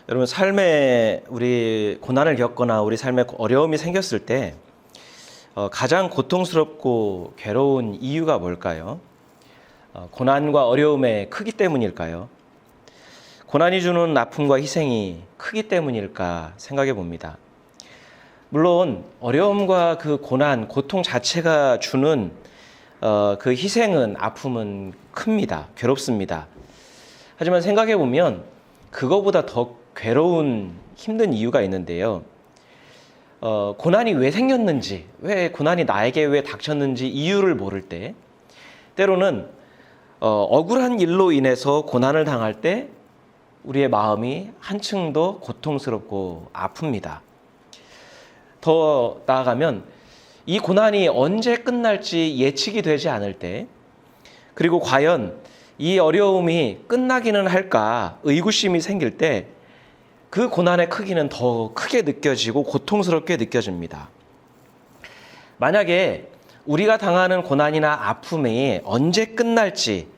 여러분, 삶에 우리 고난을 겪거나 우리 삶에 어려움이 생겼을 때 가장 고통스럽고 괴로운 이유가 뭘까요? 고난과 어려움의 크기 때문일까요? 고난이 주는 아픔과 희생이 크기 때문일까 생각해 봅니다. 물론 어려움과 그 고난, 고통 자체가 주는 그 희생은, 아픔은 큽니다. 괴롭습니다. 하지만 생각해 보면 그거보다 더 괴로운, 힘든 이유가 있는데요. 고난이 왜 생겼는지, 왜 고난이 나에게 왜 닥쳤는지 이유를 모를 때, 때로는 억울한 일로 인해서 고난을 당할 때 우리의 마음이 한층 더 고통스럽고 아픕니다. 더 나아가면 이 고난이 언제 끝날지 예측이 되지 않을 때, 그리고 과연 이 어려움이 끝나기는 할까 의구심이 생길 때 그 고난의 크기는 더 크게 느껴지고 고통스럽게 느껴집니다. 만약에 우리가 당하는 고난이나 아픔이 언제 끝날지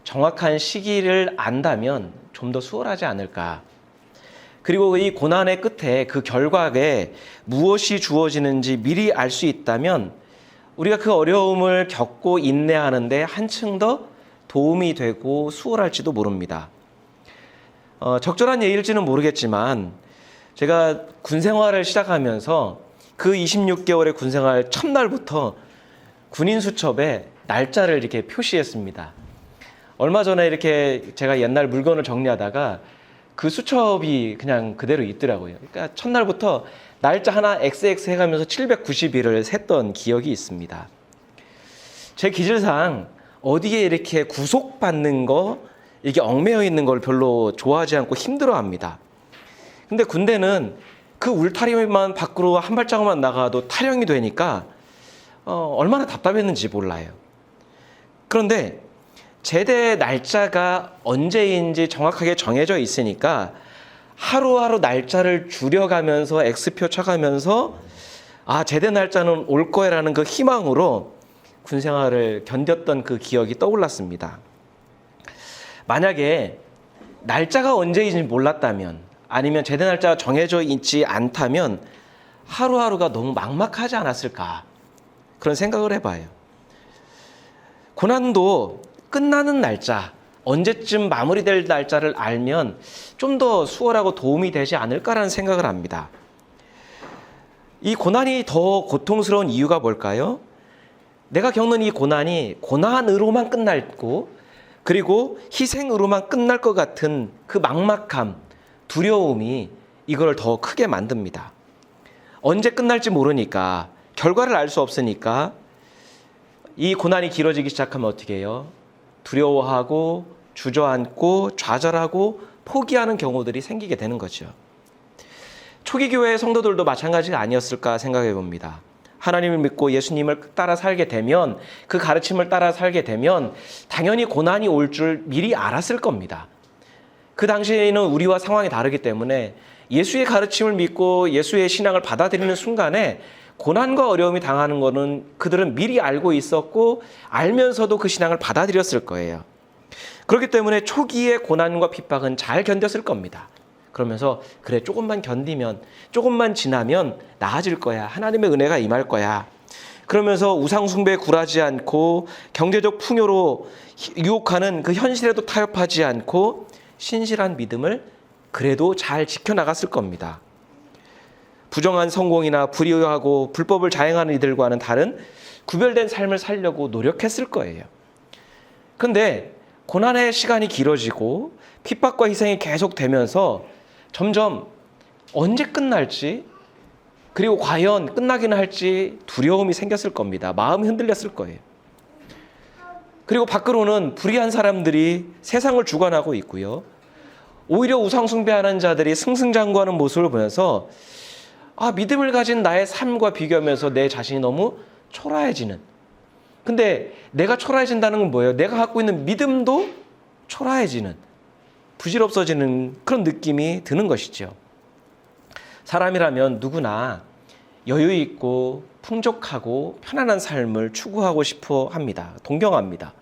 정확한 시기를 안다면 좀 더 수월하지 않을까. 그리고 이 고난의 끝에 그 결과에 무엇이 주어지는지 미리 알 수 있다면 우리가 그 어려움을 겪고 인내하는데 한층 더 도움이 되고 수월할지도 모릅니다. 적절한 예일지는 모르겠지만 제가 군 생활을 시작하면서 그 26개월의 군 생활 첫날부터 군인 수첩에 날짜를 이렇게 표시했습니다. 얼마 전에 이렇게 제가 옛날 물건을 정리하다가 그 수첩이 그냥 그대로 있더라고요. 그러니까 첫날부터 날짜 하나 XX 해가면서 790일을 셌던 기억이 있습니다. 제 기질상 어디에 이렇게 구속받는 거, 이게 얽매여 있는 걸 별로 좋아하지 않고 힘들어합니다. 근데 군대는 그 울타리만 밖으로 한 발자국만 나가도 탈영이 되니까 얼마나 답답했는지 몰라요. 그런데 제대 날짜가 언제인지 정확하게 정해져 있으니까 하루하루 날짜를 줄여가면서 X표 쳐가면서 제대 날짜는 올 거야라는 그 희망으로 군 생활을 견뎠던 그 기억이 떠올랐습니다. 만약에 날짜가 언제인지 몰랐다면, 아니면 제대 날짜가 정해져 있지 않다면 하루하루가 너무 막막하지 않았을까, 그런 생각을 해봐요. 고난도 끝나는 날짜, 언제쯤 마무리될 날짜를 알면 좀 더 수월하고 도움이 되지 않을까라는 생각을 합니다. 이 고난이 더 고통스러운 이유가 뭘까요? 내가 겪는 이 고난이 고난으로만 끝날고, 그리고 희생으로만 끝날 것 같은 그 막막함, 두려움이 이걸 더 크게 만듭니다. 언제 끝날지 모르니까, 결과를 알 수 없으니까 이 고난이 길어지기 시작하면 어떻게 해요? 두려워하고 주저앉고 좌절하고 포기하는 경우들이 생기게 되는 거죠. 초기 교회 성도들도 마찬가지가 아니었을까 생각해 봅니다. 하나님을 믿고 예수님을 따라 살게 되면, 그 가르침을 따라 살게 되면 당연히 고난이 올 줄 미리 알았을 겁니다. 그 당시에는 우리와 상황이 다르기 때문에 예수의 가르침을 믿고 예수의 신앙을 받아들이는 순간에 고난과 어려움이 당하는 것은 그들은 미리 알고 있었고, 알면서도 그 신앙을 받아들였을 거예요. 그렇기 때문에 초기의 고난과 핍박은 잘 견뎠을 겁니다. 그러면서 그래, 조금만 견디면, 조금만 지나면 나아질 거야, 하나님의 은혜가 임할 거야, 그러면서 우상 숭배에 굴하지 않고 경제적 풍요로 유혹하는 그 현실에도 타협하지 않고 신실한 믿음을 그래도 잘 지켜나갔을 겁니다. 부정한 성공이나 불의하고 불법을 자행하는 이들과는 다른 구별된 삶을 살려고 노력했을 거예요. 그런데 고난의 시간이 길어지고 핍박과 희생이 계속되면서 점점 언제 끝날지, 그리고 과연 끝나기는 할지 두려움이 생겼을 겁니다. 마음이 흔들렸을 거예요. 그리고 밖으로는 불의한 사람들이 세상을 주관하고 있고요. 오히려 우상 숭배하는 자들이 승승장구하는 모습을 보면서 믿음을 가진 나의 삶과 비교하면서 내 자신이 너무 초라해지는. 근데 내가 초라해진다는 건 뭐예요? 내가 갖고 있는 믿음도 초라해지는, 부질없어지는 그런 느낌이 드는 것이죠. 사람이라면 누구나 여유 있고 풍족하고 편안한 삶을 추구하고 싶어 합니다. 동경합니다.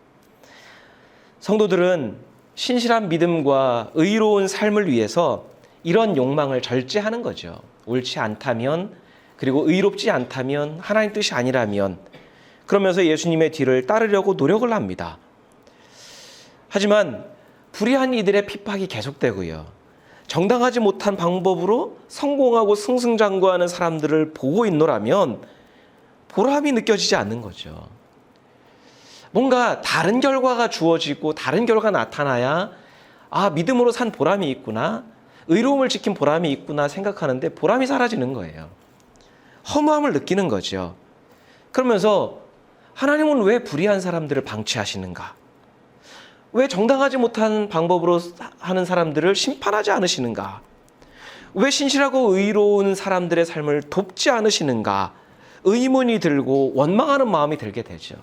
성도들은 신실한 믿음과 의로운 삶을 위해서 이런 욕망을 절제하는 거죠. 옳지 않다면, 그리고 의롭지 않다면, 하나님 뜻이 아니라면, 그러면서 예수님의 뒤를 따르려고 노력을 합니다. 하지만 불의한 이들의 핍박이 계속되고요. 정당하지 못한 방법으로 성공하고 승승장구하는 사람들을 보고 있노라면 보람이 느껴지지 않는 거죠. 뭔가 다른 결과가 주어지고 다른 결과가 나타나야 믿음으로 산 보람이 있구나, 의로움을 지킨 보람이 있구나 생각하는데 보람이 사라지는 거예요. 허무함을 느끼는 거죠. 그러면서 하나님은 왜 불의한 사람들을 방치하시는가? 왜 정당하지 못한 방법으로 하는 사람들을 심판하지 않으시는가? 왜 신실하고 의로운 사람들의 삶을 돕지 않으시는가? 의문이 들고 원망하는 마음이 들게 되죠.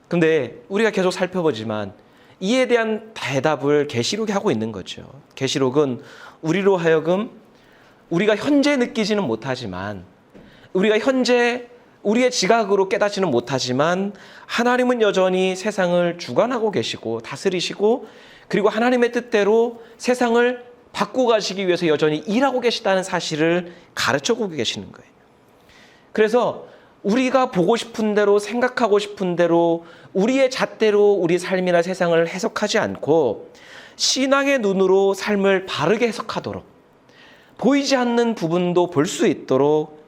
근데 우리가 계속 살펴보지만 이에 대한 대답을 계시록이 하고 있는 거죠. 계시록은 우리로 하여금 우리가 현재 느끼지는 못하지만, 우리가 현재 우리의 지각으로 깨닫지는 못하지만 하나님은 여전히 세상을 주관하고 계시고 다스리시고, 그리고 하나님의 뜻대로 세상을 바꾸어 가시기 위해서 여전히 일하고 계시다는 사실을 가르쳐주고 계시는 거예요. 그래서 우리가 보고 싶은 대로, 생각하고 싶은 대로, 우리의 잣대로 우리 삶이나 세상을 해석하지 않고 신앙의 눈으로 삶을 바르게 해석하도록, 보이지 않는 부분도 볼 수 있도록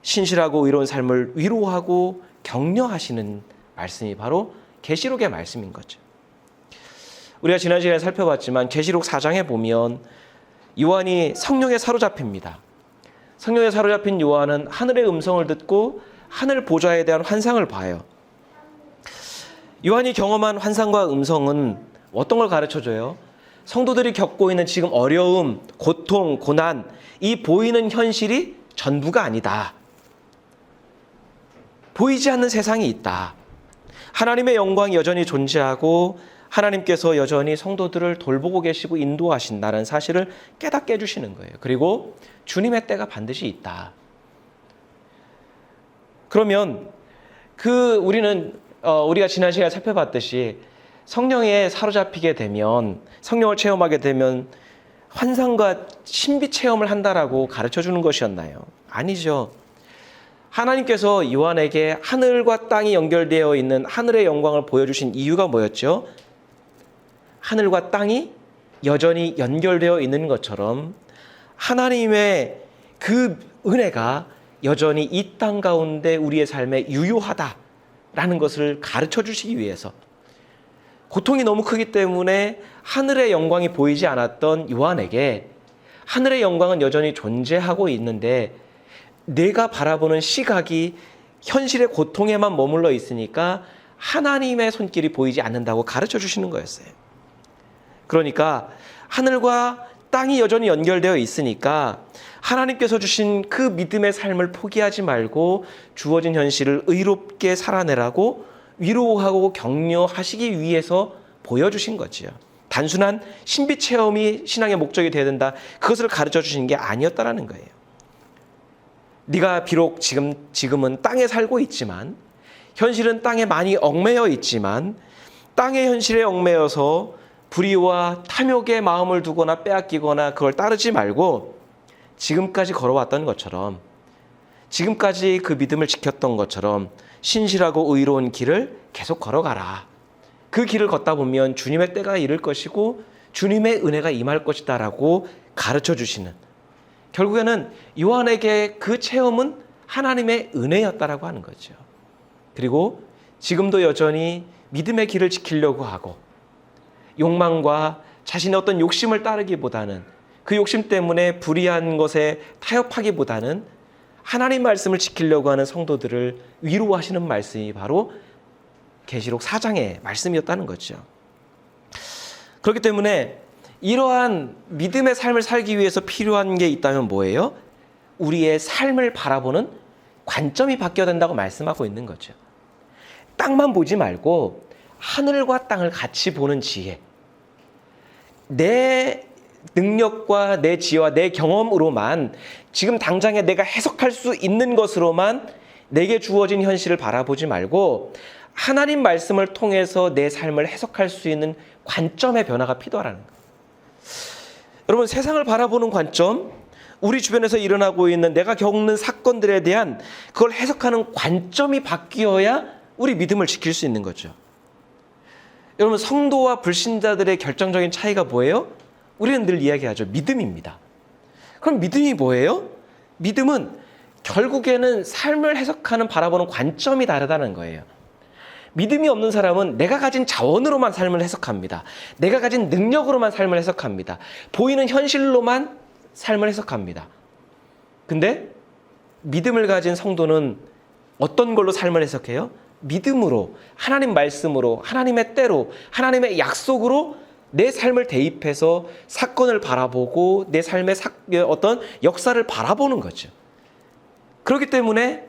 신실하고 의로운 삶을 위로하고 격려하시는 말씀이 바로 계시록의 말씀인 거죠. 우리가 지난 시간에 살펴봤지만 계시록 4장에 보면 요한이 성령에 사로잡힙니다. 성령에 사로잡힌 요한은 하늘의 음성을 듣고 하늘 보좌에 대한 환상을 봐요. 요한이 경험한 환상과 음성은 어떤 걸 가르쳐줘요? 성도들이 겪고 있는 지금 어려움, 고통, 고난, 이 보이는 현실이 전부가 아니다. 보이지 않는 세상이 있다. 하나님의 영광이 여전히 존재하고 하나님께서 여전히 성도들을 돌보고 계시고 인도하신다는 사실을 깨닫게 해주시는 거예요. 그리고 주님의 때가 반드시 있다. 그러면 우리가 지난 시간에 살펴봤듯이 성령에 사로잡히게 되면, 성령을 체험하게 되면 환상과 신비 체험을 한다라고 가르쳐주는 것이었나요? 아니죠. 하나님께서 요한에게 하늘과 땅이 연결되어 있는 하늘의 영광을 보여주신 이유가 뭐였죠? 하늘과 땅이 여전히 연결되어 있는 것처럼 하나님의 그 은혜가 여전히 이 땅 가운데 우리의 삶에 유효하다라는 것을 가르쳐 주시기 위해서, 고통이 너무 크기 때문에 하늘의 영광이 보이지 않았던 요한에게 하늘의 영광은 여전히 존재하고 있는데 내가 바라보는 시각이 현실의 고통에만 머물러 있으니까 하나님의 손길이 보이지 않는다고 가르쳐 주시는 거였어요. 그러니까 하늘과 땅이 여전히 연결되어 있으니까 하나님께서 주신 그 믿음의 삶을 포기하지 말고 주어진 현실을 의롭게 살아내라고 위로하고 격려하시기 위해서 보여주신 거지요. 단순한 신비 체험이 신앙의 목적이 되어야 된다, 그것을 가르쳐 주시는 게 아니었다라는 거예요. 네가 비록 지금은 땅에 살고 있지만, 현실은 땅에 많이 얽매여 있지만, 땅의 현실에 얽매여서 불의와 탐욕의 마음을 두거나 빼앗기거나 그걸 따르지 말고 지금까지 걸어왔던 것처럼, 지금까지 그 믿음을 지켰던 것처럼 신실하고 의로운 길을 계속 걸어가라. 그 길을 걷다 보면 주님의 때가 이를 것이고 주님의 은혜가 임할 것이다 라고 가르쳐 주시는, 결국에는 요한에게 그 체험은 하나님의 은혜였다라고 하는 거죠. 그리고 지금도 여전히 믿음의 길을 지키려고 하고 욕망과 자신의 어떤 욕심을 따르기보다는, 그 욕심 때문에 불의한 것에 타협하기보다는 하나님 말씀을 지키려고 하는 성도들을 위로하시는 말씀이 바로 계시록 4장의 말씀이었다는 거죠. 그렇기 때문에 이러한 믿음의 삶을 살기 위해서 필요한 게 있다면 뭐예요? 우리의 삶을 바라보는 관점이 바뀌어야 된다고 말씀하고 있는 거죠. 땅만 보지 말고 하늘과 땅을 같이 보는 지혜. 내 능력과 내 지혜와 내 경험으로만, 지금 당장에 내가 해석할 수 있는 것으로만 내게 주어진 현실을 바라보지 말고 하나님 말씀을 통해서 내 삶을 해석할 수 있는 관점의 변화가 필요하다는 거예요. 여러분, 세상을 바라보는 관점, 우리 주변에서 일어나고 있는 내가 겪는 사건들에 대한 그걸 해석하는 관점이 바뀌어야 우리 믿음을 지킬 수 있는 거죠. 여러분, 성도와 불신자들의 결정적인 차이가 뭐예요? 우리는 늘 이야기하죠. 믿음입니다. 그럼 믿음이 뭐예요? 믿음은 결국에는 삶을 해석하는 바라보는 관점이 다르다는 거예요. 믿음이 없는 사람은 내가 가진 자원으로만 삶을 해석합니다. 내가 가진 능력으로만 삶을 해석합니다. 보이는 현실로만 삶을 해석합니다. 근데 믿음을 가진 성도는 어떤 걸로 삶을 해석해요? 믿음으로, 하나님 말씀으로, 하나님의 때로, 하나님의 약속으로 내 삶을 대입해서 사건을 바라보고 내 삶의 어떤 역사를 바라보는 거죠. 그렇기 때문에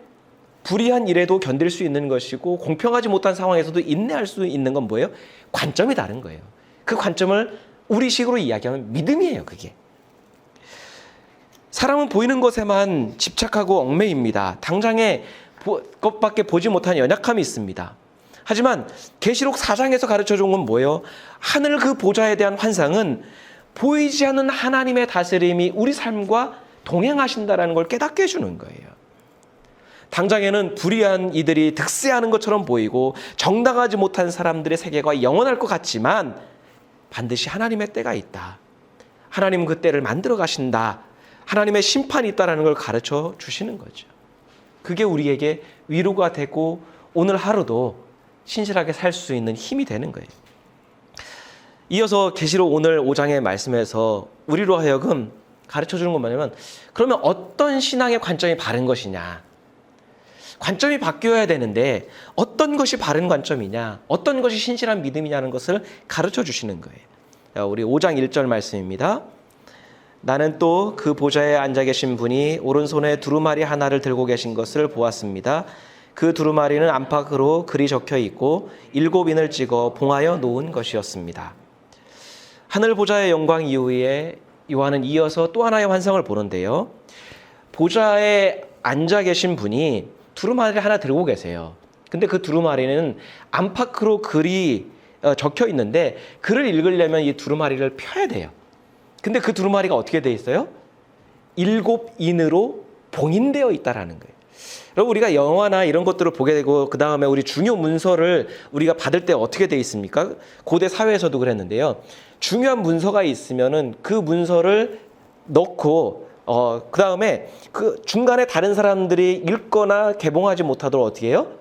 불의한 일에도 견딜 수 있는 것이고 공평하지 못한 상황에서도 인내할 수 있는 건 뭐예요? 관점이 다른 거예요. 그 관점을 우리식으로 이야기하면 믿음이에요, 그게. 사람은 보이는 것에만 집착하고 얽매입니다. 당장의 것밖에 보지 못한 연약함이 있습니다. 하지만 계시록 4장에서 가르쳐준 건 뭐예요? 하늘 그 보좌에 대한 환상은 보이지 않는 하나님의 다스림이 우리 삶과 동행하신다라는 걸 깨닫게 해주는 거예요. 당장에는 불의한 이들이 득세하는 것처럼 보이고 정당하지 못한 사람들의 세계가 영원할 것 같지만 반드시 하나님의 때가 있다. 하나님은 그 때를 만들어 가신다. 하나님의 심판이 있다는 걸 가르쳐 주시는 거죠. 그게 우리에게 위로가 되고 오늘 하루도 신실하게 살 수 있는 힘이 되는 거예요. 이어서 계시록 오늘 5장의 말씀에서 우리로 하여금 가르쳐 주는 건 뭐냐면, 그러면 어떤 신앙의 관점이 바른 것이냐, 관점이 바뀌어야 되는데 어떤 것이 바른 관점이냐, 어떤 것이 신실한 믿음이냐는 것을 가르쳐 주시는 거예요. 우리 5장 1절 말씀입니다. 나는 또 그 보좌에 앉아 계신 분이 오른손에 두루마리 하나를 들고 계신 것을 보았습니다. 그 두루마리는 안팎으로 글이 적혀 있고 7인을 찍어 봉하여 놓은 것이었습니다. 하늘 보좌의 영광 이후에 요한은 이어서 또 하나의 환상을 보는데요. 보좌에 앉아 계신 분이 두루마리를 하나 들고 계세요. 근데 그 두루마리는 안팎으로 글이 적혀 있는데 글을 읽으려면 이 두루마리를 펴야 돼요. 근데 그 두루마리가 어떻게 돼 있어요? 7인으로 봉인되어 있다라는 거예요. 여러분, 우리가 영화나 이런 것들을 보게 되고 그 다음에 우리 중요 문서를 우리가 받을 때 어떻게 돼 있습니까? 고대 사회에서도 그랬는데요. 중요한 문서가 있으면은 그 문서를 넣고 그 다음에 그 중간에 다른 사람들이 읽거나 개봉하지 못하도록 어떻게 해요?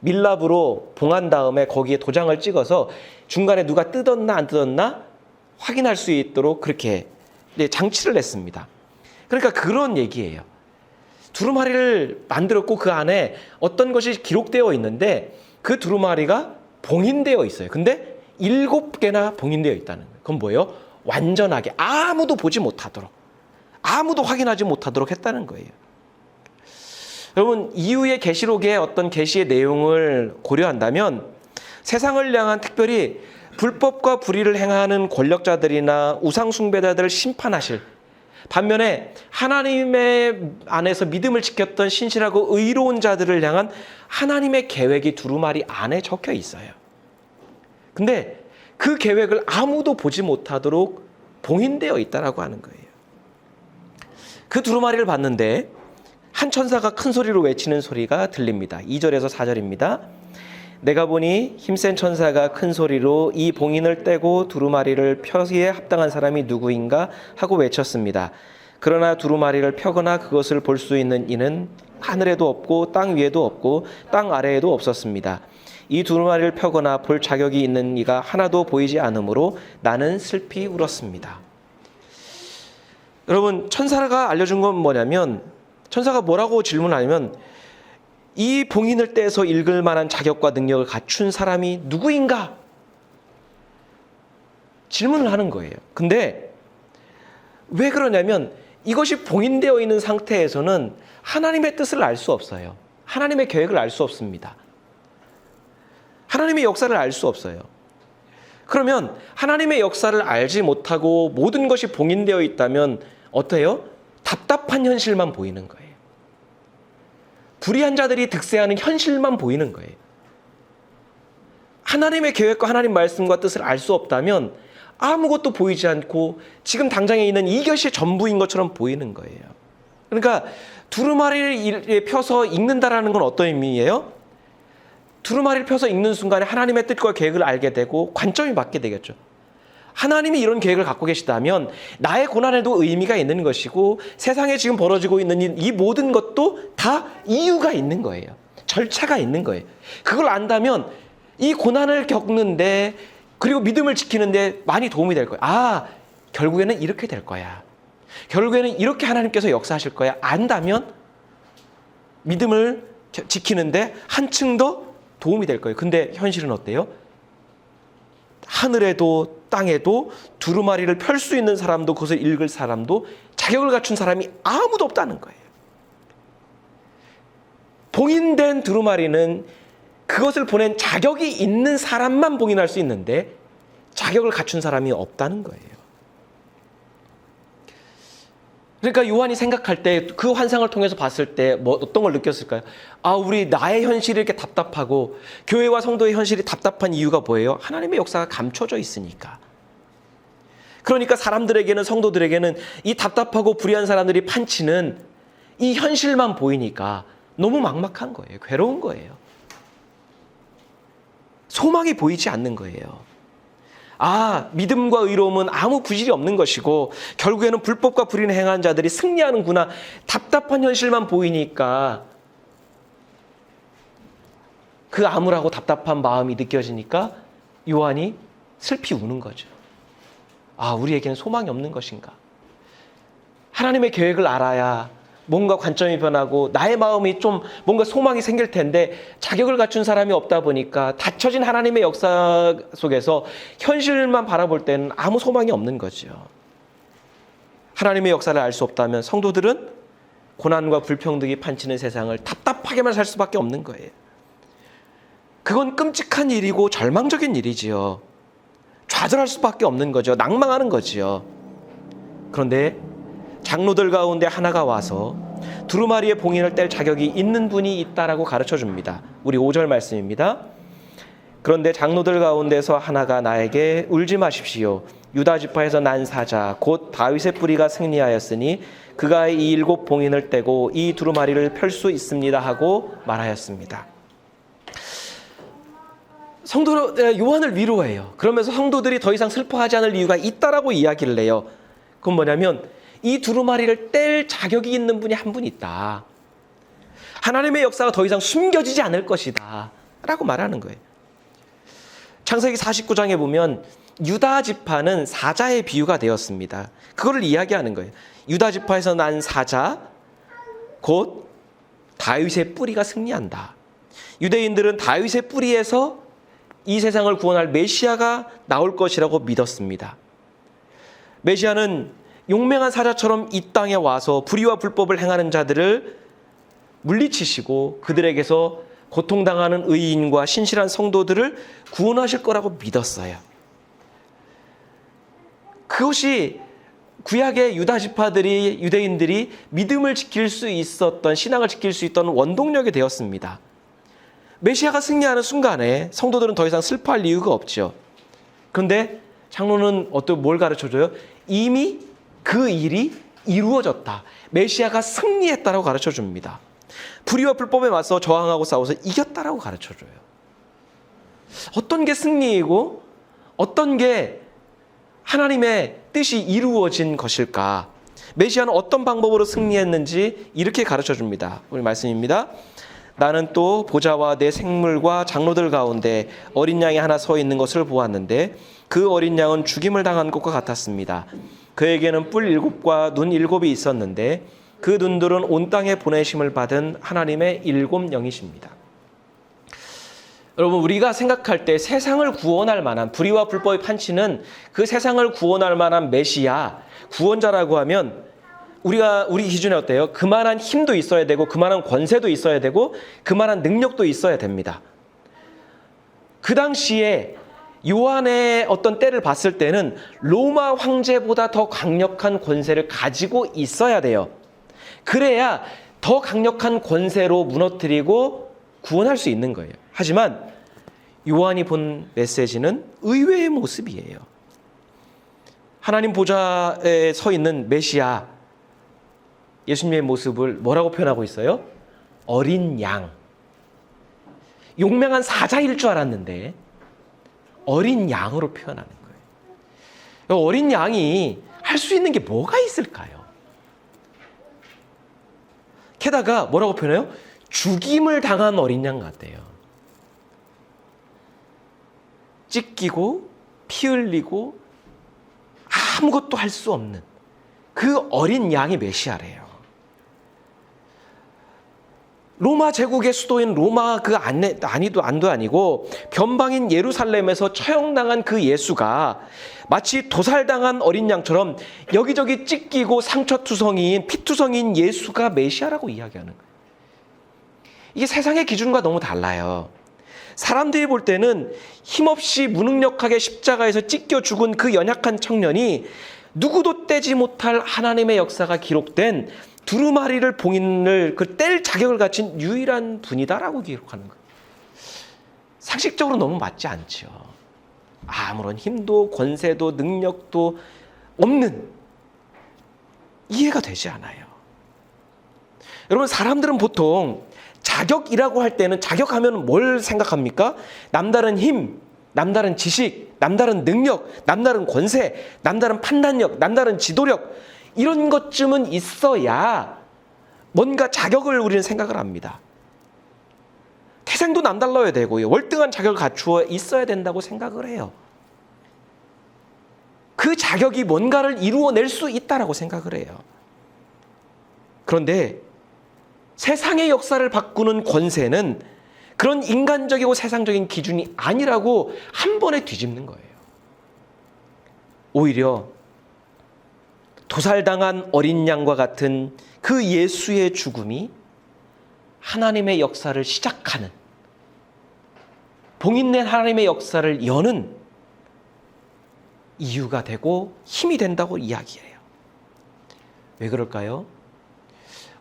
밀랍으로 봉한 다음에 거기에 도장을 찍어서 중간에 누가 뜯었나 안 뜯었나 확인할 수 있도록 그렇게 장치를 냈습니다. 그러니까 그런 얘기예요. 두루마리를 만들었고 그 안에 어떤 것이 기록되어 있는데 그 두루마리가 봉인되어 있어요. 근데 7개나 봉인되어 있다는 거예요. 그건 뭐예요? 완전하게 아무도 보지 못하도록, 아무도 확인하지 못하도록 했다는 거예요. 여러분, 이후의 계시록의 어떤 계시의 내용을 고려한다면 세상을 향한, 특별히 불법과 불의를 행하는 권력자들이나 우상숭배자들을 심판하실, 반면에 하나님의 안에서 믿음을 지켰던 신실하고 의로운 자들을 향한 하나님의 계획이 두루마리 안에 적혀 있어요. 근데 그 계획을 아무도 보지 못하도록 봉인되어 있다라고 하는 거예요. 그 두루마리를 봤는데 한 천사가 큰 소리로 외치는 소리가 들립니다. 2절에서 4절입니다. 내가 보니 힘센 천사가 큰 소리로 이 봉인을 떼고 두루마리를 펴기에 합당한 사람이 누구인가 하고 외쳤습니다. 그러나 두루마리를 펴거나 그것을 볼 수 있는 이는 하늘에도 없고 땅 위에도 없고 땅 아래에도 없었습니다. 이 두루마리를 펴거나 볼 자격이 있는 이가 하나도 보이지 않으므로 나는 슬피 울었습니다. 여러분, 천사가 알려준 건 뭐냐면, 천사가 뭐라고 질문하냐면 이 봉인을 떼서 읽을 만한 자격과 능력을 갖춘 사람이 누구인가? 질문을 하는 거예요. 근데 왜 그러냐면 이것이 봉인되어 있는 상태에서는 하나님의 뜻을 알 수 없어요. 하나님의 계획을 알 수 없습니다. 하나님의 역사를 알 수 없어요. 그러면 하나님의 역사를 알지 못하고 모든 것이 봉인되어 있다면 어때요? 답답한 현실만 보이는 거예요. 불의한 자들이 득세하는 현실만 보이는 거예요. 하나님의 계획과 하나님 말씀과 뜻을 알 수 없다면 아무것도 보이지 않고 지금 당장에 있는 이것이 전부인 것처럼 보이는 거예요. 그러니까 두루마리를 펴서 읽는다라는 건 어떤 의미예요? 두루마리를 펴서 읽는 순간에 하나님의 뜻과 계획을 알게 되고 관점이 바뀌게 되겠죠. 하나님이 이런 계획을 갖고 계시다면 나의 고난에도 의미가 있는 것이고 세상에 지금 벌어지고 있는 이 모든 것도 다 이유가 있는 거예요. 절차가 있는 거예요. 그걸 안다면 이 고난을 겪는데 그리고 믿음을 지키는데 많이 도움이 될 거예요. 아, 결국에는 이렇게 될 거야. 결국에는 이렇게 하나님께서 역사하실 거야. 안다면 믿음을 지키는데 한층 더 도움이 될 거예요. 근데 현실은 어때요? 하늘에도 땅에도 두루마리를 펼 수 있는 사람도 그것을 읽을 사람도 자격을 갖춘 사람이 아무도 없다는 거예요. 봉인된 두루마리는 그것을 보낸 자격이 있는 사람만 봉인할 수 있는데 자격을 갖춘 사람이 없다는 거예요. 그러니까 요한이 생각할 때 그 환상을 통해서 봤을 때 뭐 어떤 걸 느꼈을까요? 아, 우리 나의 현실이 이렇게 답답하고 교회와 성도의 현실이 답답한 이유가 뭐예요? 하나님의 역사가 감춰져 있으니까. 그러니까 사람들에게는, 성도들에게는 이 답답하고 불의한 사람들이 판치는 이 현실만 보이니까 너무 막막한 거예요. 괴로운 거예요. 소망이 보이지 않는 거예요. 아, 믿음과 의로움은 아무 부질이 없는 것이고 결국에는 불법과 불의를 행한 자들이 승리하는구나. 답답한 현실만 보이니까 그 암울하고 답답한 마음이 느껴지니까 요한이 슬피 우는 거죠. 아, 우리에게는 소망이 없는 것인가. 하나님의 계획을 알아야 뭔가 관점이 변하고 나의 마음이 좀 뭔가 소망이 생길 텐데 자격을 갖춘 사람이 없다 보니까 닫혀진 하나님의 역사 속에서 현실만 바라볼 때는 아무 소망이 없는 거죠. 하나님의 역사를 알 수 없다면 성도들은 고난과 불평등이 판치는 세상을 답답하게만 살 수밖에 없는 거예요. 그건 끔찍한 일이고 절망적인 일이지요. 좌절할 수밖에 없는 거죠. 낭망하는 거지요. 그런데 장로들 가운데 하나가 와서 두루마리의 봉인을 뗄 자격이 있는 분이 있다라고 가르쳐 줍니다. 우리 5절 말씀입니다. 그런데 장로들 가운데서 하나가 나에게 울지 마십시오. 유다 지파에서 난 사자 곧 다윗의 뿌리가 승리하였으니 그가 이 7 봉인을 떼고 이 두루마리를 펼 수 있습니다 하고 말하였습니다. 요한을 위로해요. 그러면서 성도들이 더 이상 슬퍼하지 않을 이유가 있다라고 이야기를 해요. 그건 뭐냐면 이 두루마리를 뗄 자격이 있는 분이 한 분 있다. 하나님의 역사가 더 이상 숨겨지지 않을 것이다 라고 말하는 거예요. 창세기 49장에 보면 유다 지파는 사자의 비유가 되었습니다. 그거를 이야기하는 거예요. 유다 지파에서 난 사자 곧 다윗의 뿌리가 승리한다. 유대인들은 다윗의 뿌리에서 이 세상을 구원할 메시아가 나올 것이라고 믿었습니다. 메시아는 용맹한 사자처럼 이 땅에 와서 불의와 불법을 행하는 자들을 물리치시고 그들에게서 고통당하는 의인과 신실한 성도들을 구원하실 거라고 믿었어요. 그것이 구약의 유다 지파들이, 유대인들이 믿음을 지킬 수 있었던, 신앙을 지킬 수 있던 원동력이 되었습니다. 메시아가 승리하는 순간에 성도들은 더 이상 슬퍼할 이유가 없죠. 그런데 장로는 뭘 가르쳐줘요? 이미 그 일이 이루어졌다. 메시아가 승리했다라고 가르쳐줍니다. 불의와 불법에 맞서 저항하고 싸워서 이겼다라고 가르쳐줘요. 어떤 게 승리이고 어떤 게 하나님의 뜻이 이루어진 것일까? 메시아는 어떤 방법으로 승리했는지 이렇게 가르쳐줍니다. 우리 말씀입니다. 나는 또 보좌와 내 생물과 장로들 가운데 어린 양이 하나 서 있는 것을 보았는데 그 어린 양은 죽임을 당한 것과 같았습니다. 그에게는 뿔 7과 눈 7이 있었는데 그 눈들은 온 땅에 보내심을 받은 하나님의 7 영이십니다. 여러분, 우리가 생각할 때 세상을 구원할 만한, 불의와 불법의 판치는 그 세상을 구원할 만한 메시아, 구원자라고 하면 우리 기준에 어때요? 그만한 힘도 있어야 되고 그만한 권세도 있어야 되고 그만한 능력도 있어야 됩니다. 그 당시에 요한의 어떤 때를 봤을 때는 로마 황제보다 더 강력한 권세를 가지고 있어야 돼요. 그래야 더 강력한 권세로 무너뜨리고 구원할 수 있는 거예요. 하지만 요한이 본 메시지는 의외의 모습이에요. 하나님 보좌에 서 있는 메시아 예수님의 모습을 뭐라고 표현하고 있어요? 어린 양. 용맹한 사자일 줄 알았는데 어린 양으로 표현하는 거예요. 어린 양이 할 수 있는 게 뭐가 있을까요? 게다가 뭐라고 표현해요? 죽임을 당한 어린 양 같대요. 찢기고 피 흘리고 아무것도 할 수 없는 그 어린 양이 메시아래요. 로마 제국의 수도인 로마 그 안도 아니고 변방인 예루살렘에서 처형당한 그 예수가 마치 도살당한 어린 양처럼 여기저기 찢기고 상처투성이인 피투성이인 예수가 메시아라고 이야기하는 거예요. 이게 세상의 기준과 너무 달라요. 사람들이 볼 때는 힘없이 무능력하게 십자가에서 찢겨 죽은 그 연약한 청년이 누구도 떼지 못할 하나님의 역사가 기록된 두루마리를 봉인을 뗄 자격을 갖춘 유일한 분이다라고 기록하는 거예요. 상식적으로 너무 맞지 않죠. 아무런 힘도 권세도 능력도 없는, 이해가 되지 않아요. 여러분, 사람들은 보통 자격이라고 할 때는, 자격하면 뭘 생각합니까? 남다른 힘, 남다른 지식, 남다른 능력, 남다른 권세, 남다른 판단력, 남다른 지도력, 이런 것쯤은 있어야 뭔가 자격을 우리는 생각을 합니다. 태생도 남달라야 되고요. 월등한 자격을 갖추어 있어야 된다고 생각을 해요. 그 자격이 뭔가를 이루어낼 수 있다라고 생각을 해요. 그런데 세상의 역사를 바꾸는 권세는 그런 인간적이고 세상적인 기준이 아니라고 한 번에 뒤집는 거예요. 오히려 도살당한 어린 양과 같은 그 예수의 죽음이 하나님의 역사를 시작하는, 봉인된 하나님의 역사를 여는 이유가 되고 힘이 된다고 이야기해요. 왜 그럴까요?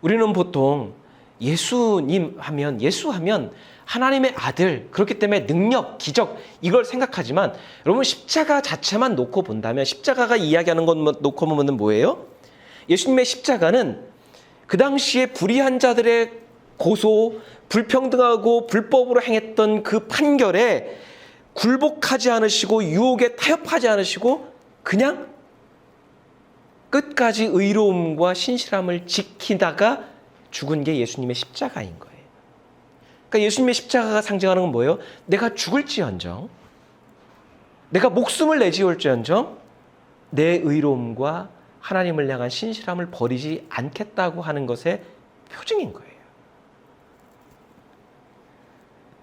우리는 보통 예수 하면 하나님의 아들, 그렇기 때문에 능력, 기적, 이걸 생각하지만 여러분, 십자가 자체만 놓고 본다면, 십자가가 이야기하는 것 놓고 보면 뭐예요? 예수님의 십자가는 그 당시에 불의한 자들의 고소, 불평등하고 불법으로 행했던 그 판결에 굴복하지 않으시고 유혹에 타협하지 않으시고 그냥 끝까지 의로움과 신실함을 지키다가 죽은 게 예수님의 십자가인 거예요. 그러니까 예수님의 십자가가 상징하는 건 뭐예요? 내가 죽을지언정, 내가 목숨을 내지올지언정 내 의로움과 하나님을 향한 신실함을 버리지 않겠다고 하는 것의 표징인 거예요.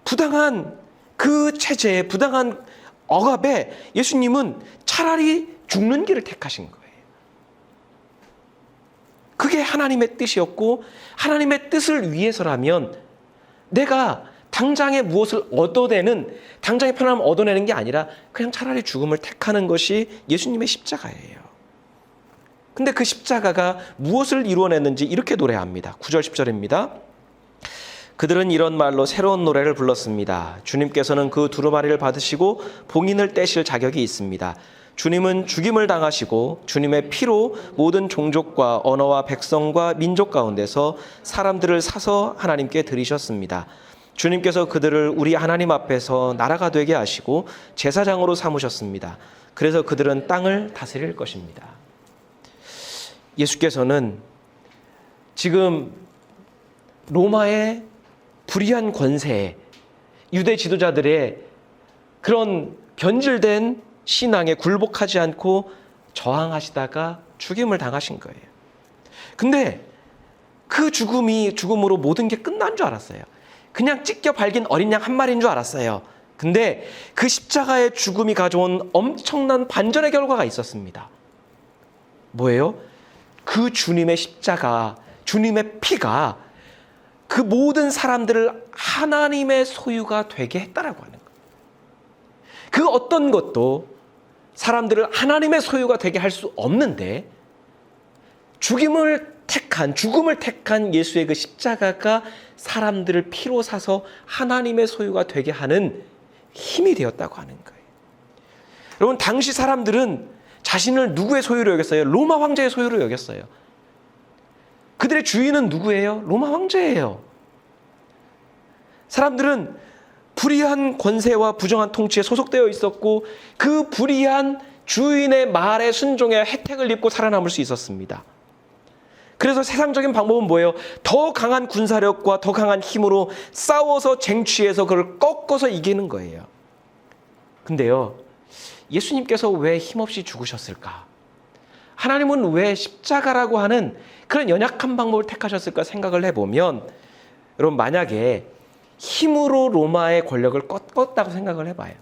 부당한 그 체제에, 부당한 억압에 예수님은 차라리 죽는 길을 택하신 거예요. 그게 하나님의 뜻이었고, 하나님의 뜻을 위해서라면 내가 당장에 무엇을 얻어내는, 당장의 편안함을 얻어내는 게 아니라 그냥 차라리 죽음을 택하는 것이 예수님의 십자가예요. 근데 그 십자가가 무엇을 이루어냈는지 이렇게 노래합니다. 9절 10절입니다. 그들은 이런 말로 새로운 노래를 불렀습니다. 주님께서는 그 두루마리를 받으시고 봉인을 떼실 자격이 있습니다. 주님은 죽임을 당하시고 주님의 피로 모든 종족과 언어와 백성과 민족 가운데서 사람들을 사서 하나님께 드리셨습니다. 주님께서 그들을 우리 하나님 앞에서 나라가 되게 하시고 제사장으로 삼으셨습니다. 그래서 그들은 땅을 다스릴 것입니다. 예수께서는 지금 로마의 불의한 권세에, 유대 지도자들의 그런 변질된 신앙에 굴복하지 않고 저항하시다가 죽임을 당하신 거예요. 근데 그 죽음으로 모든 게 끝난 줄 알았어요. 그냥 찢겨 발긴 어린 양 한 마리인 줄 알았어요. 근데 그 십자가의 죽음이 가져온 엄청난 반전의 결과가 있었습니다. 뭐예요? 그 주님의 십자가, 주님의 피가 그 모든 사람들을 하나님의 소유가 되게 했다라고 하는 거예요. 그 어떤 것도 사람들을 하나님의 소유가 되게 할 수 없는데 죽음을 택한 예수의 그 십자가가 사람들을 피로 사서 하나님의 소유가 되게 하는 힘이 되었다고 하는 거예요. 여러분, 당시 사람들은 자신을 누구의 소유로 여겼어요? 로마 황제의 소유로 여겼어요. 그들의 주인은 누구예요? 로마 황제예요. 사람들은 불의한 권세와 부정한 통치에 소속되어 있었고 그 불의한 주인의 말에 순종해 혜택을 입고 살아남을 수 있었습니다. 그래서 세상적인 방법은 뭐예요? 더 강한 군사력과 더 강한 힘으로 싸워서 쟁취해서 그걸 꺾어서 이기는 거예요. 근데요, 예수님께서 왜 힘없이 죽으셨을까? 하나님은 왜 십자가라고 하는 그런 연약한 방법을 택하셨을까 생각을 해보면, 여러분 만약에 힘으로 로마의 권력을 꺾었다고 생각을 해봐요.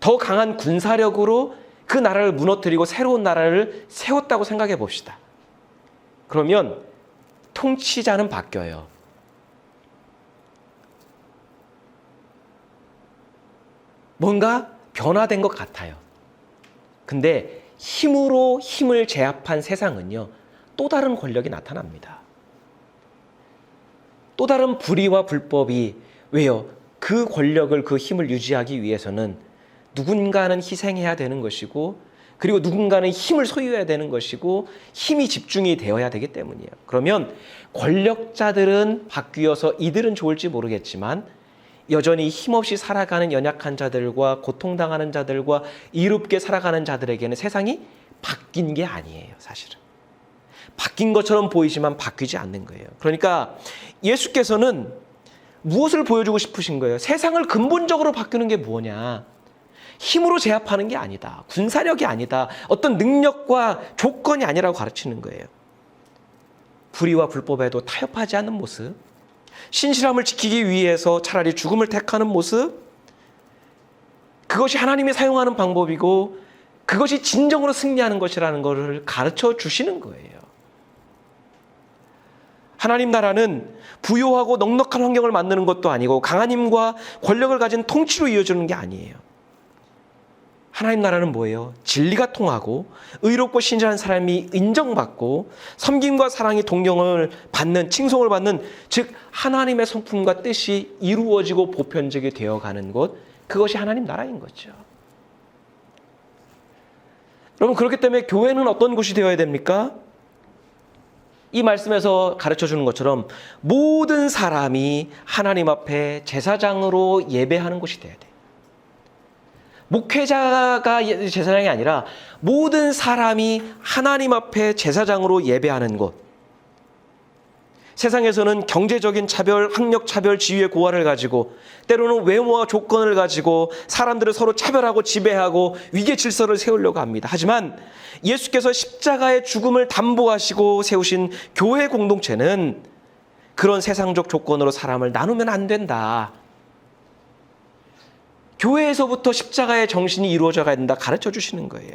더 강한 군사력으로 그 나라를 무너뜨리고 새로운 나라를 세웠다고 생각해 봅시다. 그러면 통치자는 바뀌어요. 뭔가 변화된 것 같아요. 근데 힘으로 힘을 제압한 세상은요, 또 다른 권력이 나타납니다. 또 다른 불의와 불법이, 왜요? 그 권력을, 그 힘을 유지하기 위해서는 누군가는 희생해야 되는 것이고, 그리고 누군가는 힘을 소유해야 되는 것이고, 힘이 집중이 되어야 되기 때문이에요. 그러면 권력자들은 바뀌어서 이들은 좋을지 모르겠지만 여전히 힘없이 살아가는 연약한 자들과 고통당하는 자들과 이롭게 살아가는 자들에게는 세상이 바뀐 게 아니에요, 사실은. 바뀐 것처럼 보이지만 바뀌지 않는 거예요. 그러니까 예수께서는 무엇을 보여주고 싶으신 거예요? 세상을 근본적으로 바꾸는 게 뭐냐? 힘으로 제압하는 게 아니다. 군사력이 아니다. 어떤 능력과 조건이 아니라고 가르치는 거예요. 불의와 불법에도 타협하지 않는 모습, 신실함을 지키기 위해서 차라리 죽음을 택하는 모습, 그것이 하나님이 사용하는 방법이고 그것이 진정으로 승리하는 것이라는 것을 가르쳐 주시는 거예요. 하나님 나라는 부요하고 넉넉한 환경을 만드는 것도 아니고 강한 힘과 권력을 가진 통치로 이어지는 게 아니에요. 하나님 나라는 뭐예요? 진리가 통하고 의롭고 신실한 사람이 인정받고 섬김과 사랑이 동경을 받는, 칭송을 받는, 즉 하나님의 성품과 뜻이 이루어지고 보편적이 되어가는 곳, 그것이 하나님 나라인 거죠. 여러분, 그렇기 때문에 교회는 어떤 곳이 되어야 됩니까? 이 말씀에서 가르쳐주는 것처럼 모든 사람이 하나님 앞에 제사장으로 예배하는 곳이 되어야 돼요. 목회자가 제사장이 아니라 모든 사람이 하나님 앞에 제사장으로 예배하는 곳. 세상에서는 경제적인 차별, 학력 차별, 지위의 고하를 가지고 때로는 외모와 조건을 가지고 사람들을 서로 차별하고 지배하고 위계 질서를 세우려고 합니다. 하지만 예수께서 십자가의 죽음을 담보하시고 세우신 교회 공동체는 그런 세상적 조건으로 사람을 나누면 안 된다. 교회에서부터 십자가의 정신이 이루어져 가야 된다 가르쳐 주시는 거예요.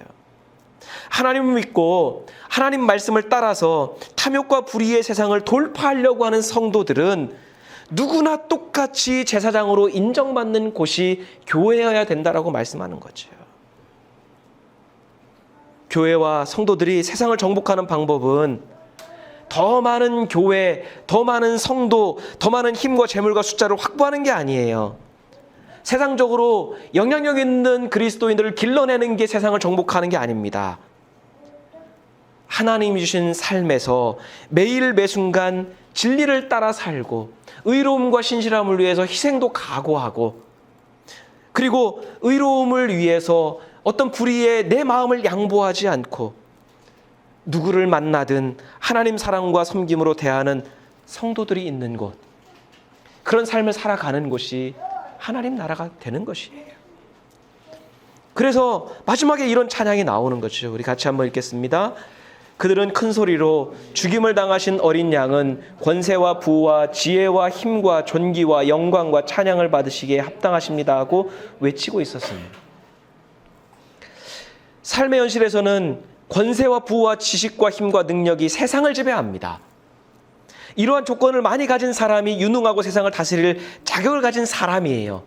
하나님을 믿고 하나님 말씀을 따라서 탐욕과 불의의 세상을 돌파하려고 하는 성도들은 누구나 똑같이 제사장으로 인정받는 곳이 교회여야 된다라고 말씀하는 거죠. 교회와 성도들이 세상을 정복하는 방법은 더 많은 교회, 더 많은 성도, 더 많은 힘과 재물과 숫자를 확보하는 게 아니에요. 세상적으로 영향력 있는 그리스도인들을 길러내는 게 세상을 정복하는 게 아닙니다. 하나님이 주신 삶에서 매일 매순간 진리를 따라 살고 의로움과 신실함을 위해서 희생도 각오하고, 그리고 의로움을 위해서 어떤 불의에 내 마음을 양보하지 않고 누구를 만나든 하나님 사랑과 섬김으로 대하는 성도들이 있는 곳, 그런 삶을 살아가는 곳이 하나님 나라가 되는 것이에요. 그래서 마지막에 이런 찬양이 나오는 거죠. 우리 같이 한번 읽겠습니다. 그들은 큰 소리로 죽임을 당하신 어린 양은 권세와 부와 지혜와 힘과 존귀와 영광과 찬양을 받으시기에 합당하십니다 하고 외치고 있었습니다. 삶의 현실에서는 권세와 부와 지식과 힘과 능력이 세상을 지배합니다. 이러한 조건을 많이 가진 사람이 유능하고 세상을 다스릴 자격을 가진 사람이에요.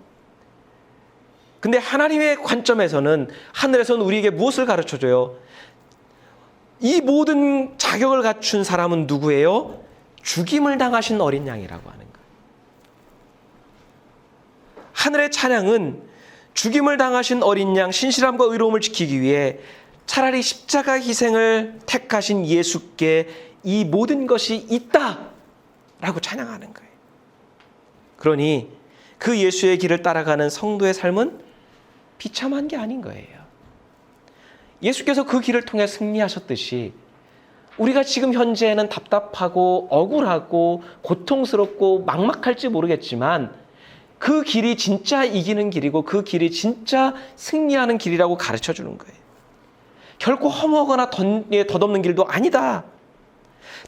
근데 하나님의 관점에서는, 하늘에서는 우리에게 무엇을 가르쳐줘요? 이 모든 자격을 갖춘 사람은 누구예요? 죽임을 당하신 어린 양이라고 하는 거예요. 하늘의 찬양은 죽임을 당하신 어린 양, 신실함과 의로움을 지키기 위해 차라리 십자가 희생을 택하신 예수께 이 모든 것이 있다라고 찬양하는 거예요. 그러니 그 예수의 길을 따라가는 성도의 삶은 비참한 게 아닌 거예요. 예수께서 그 길을 통해 승리하셨듯이 우리가 지금 현재는 답답하고 억울하고 고통스럽고 막막할지 모르겠지만 그 길이 진짜 이기는 길이고 그 길이 진짜 승리하는 길이라고 가르쳐 주는 거예요. 결코 허무하거나 덧없는 길도 아니다.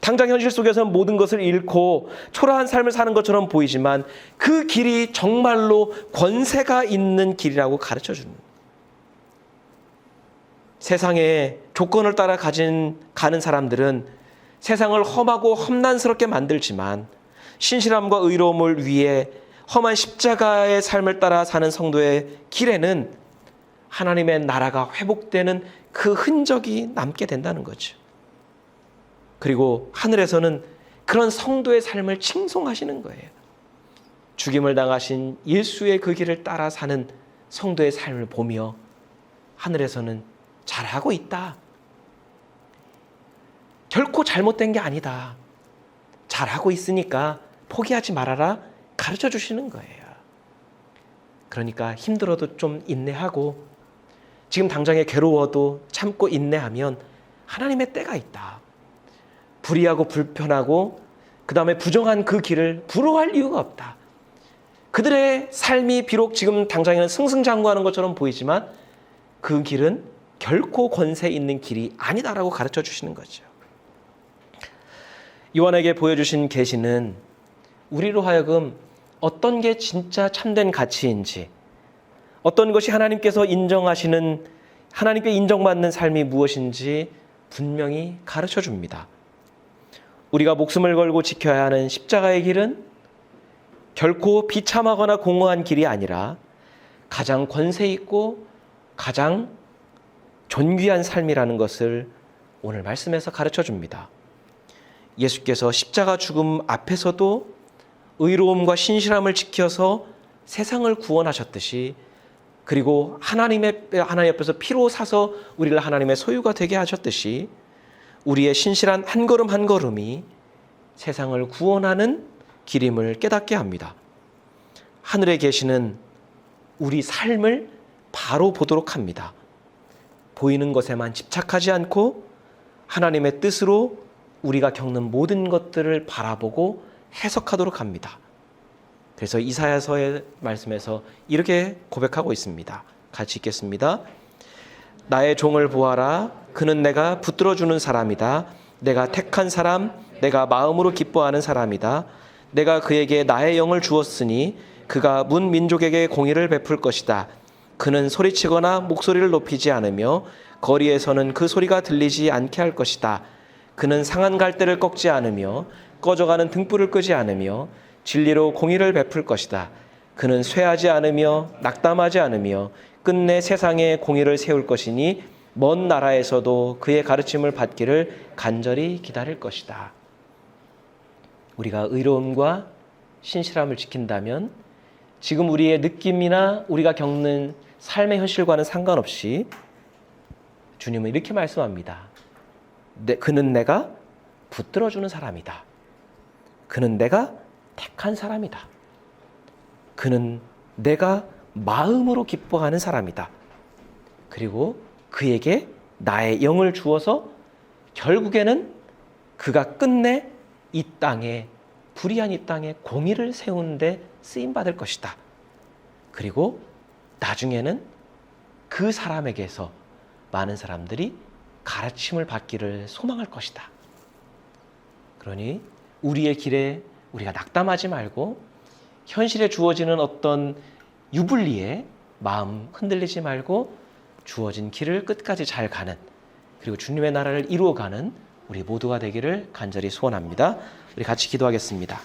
당장 현실 속에서는 모든 것을 잃고 초라한 삶을 사는 것처럼 보이지만 그 길이 정말로 권세가 있는 길이라고 가르쳐 주는 거예요. 세상에 조건을 따라 가는 사람들은 세상을 험하고 험난스럽게 만들지만 신실함과 의로움을 위해 험한 십자가의 삶을 따라 사는 성도의 길에는 하나님의 나라가 회복되는 그 흔적이 남게 된다는 거죠. 그리고 하늘에서는 그런 성도의 삶을 칭송하시는 거예요. 죽임을 당하신 예수의 그 길을 따라 사는 성도의 삶을 보며 하늘에서는 잘하고 있다. 결코 잘못된 게 아니다. 잘하고 있으니까 포기하지 말아라. 가르쳐 주시는 거예요. 그러니까 힘들어도 좀 인내하고 지금 당장에 괴로워도 참고 인내하면 하나님의 때가 있다. 불의하고 불편하고 그 다음에 부정한 그 길을 부러워할 이유가 없다. 그들의 삶이 비록 지금 당장에는 승승장구하는 것처럼 보이지만 그 길은 결코 권세 있는 길이 아니다라고 가르쳐 주시는 거죠. 요한에게 보여주신 계시는 우리로 하여금 어떤 게 진짜 참된 가치인지, 어떤 것이 하나님께서 인정하시는, 하나님께 인정받는 삶이 무엇인지 분명히 가르쳐 줍니다. 우리가 목숨을 걸고 지켜야 하는 십자가의 길은 결코 비참하거나 공허한 길이 아니라 가장 권세 있고 가장 존귀한 삶이라는 것을 오늘 말씀에서 가르쳐 줍니다. 예수께서 십자가 죽음 앞에서도 의로움과 신실함을 지켜서 세상을 구원하셨듯이, 그리고 하나님 앞에서 피로 사서 우리를 하나님의 소유가 되게 하셨듯이 우리의 신실한 한 걸음 한 걸음이 세상을 구원하는 길임을 깨닫게 합니다. 하늘에 계시는 우리 삶을 바로 보도록 합니다. 보이는 것에만 집착하지 않고 하나님의 뜻으로 우리가 겪는 모든 것들을 바라보고 해석하도록 합니다. 그래서 이사야서의 말씀에서 이렇게 고백하고 있습니다. 같이 읽겠습니다. 나의 종을 보아라. 그는 내가 붙들어주는 사람이다. 내가 택한 사람, 내가 마음으로 기뻐하는 사람이다. 내가 그에게 나의 영을 주었으니 그가 문 민족에게 공의를 베풀 것이다. 그는 소리치거나 목소리를 높이지 않으며 거리에서는 그 소리가 들리지 않게 할 것이다. 그는 상한 갈대를 꺾지 않으며 꺼져가는 등불을 끄지 않으며 진리로 공의를 베풀 것이다. 그는 쇠하지 않으며 낙담하지 않으며 끝내 세상에 공의를 세울 것이니 먼 나라에서도 그의 가르침을 받기를 간절히 기다릴 것이다. 우리가 의로움과 신실함을 지킨다면 지금 우리의 느낌이나 우리가 겪는 삶의 현실과는 상관없이 주님은 이렇게 말씀합니다. 그는 내가 붙들어주는 사람이다. 그는 내가 택한 사람이다. 그는 내가 마음으로 기뻐하는 사람이다. 그리고 그에게 나의 영을 주어서 결국에는 그가 끝내 이 땅에, 불의한 이 땅에 공의를 세우는데 쓰임받을 것이다. 그리고 나중에는 그 사람에게서 많은 사람들이 가르침을 받기를 소망할 것이다. 그러니 우리의 길에 우리가 낙담하지 말고 현실에 주어지는 어떤 유불리에 마음 흔들리지 말고 주어진 길을 끝까지 잘 가는, 그리고 주님의 나라를 이루어가는 우리 모두가 되기를 간절히 소원합니다. 우리 같이 기도하겠습니다.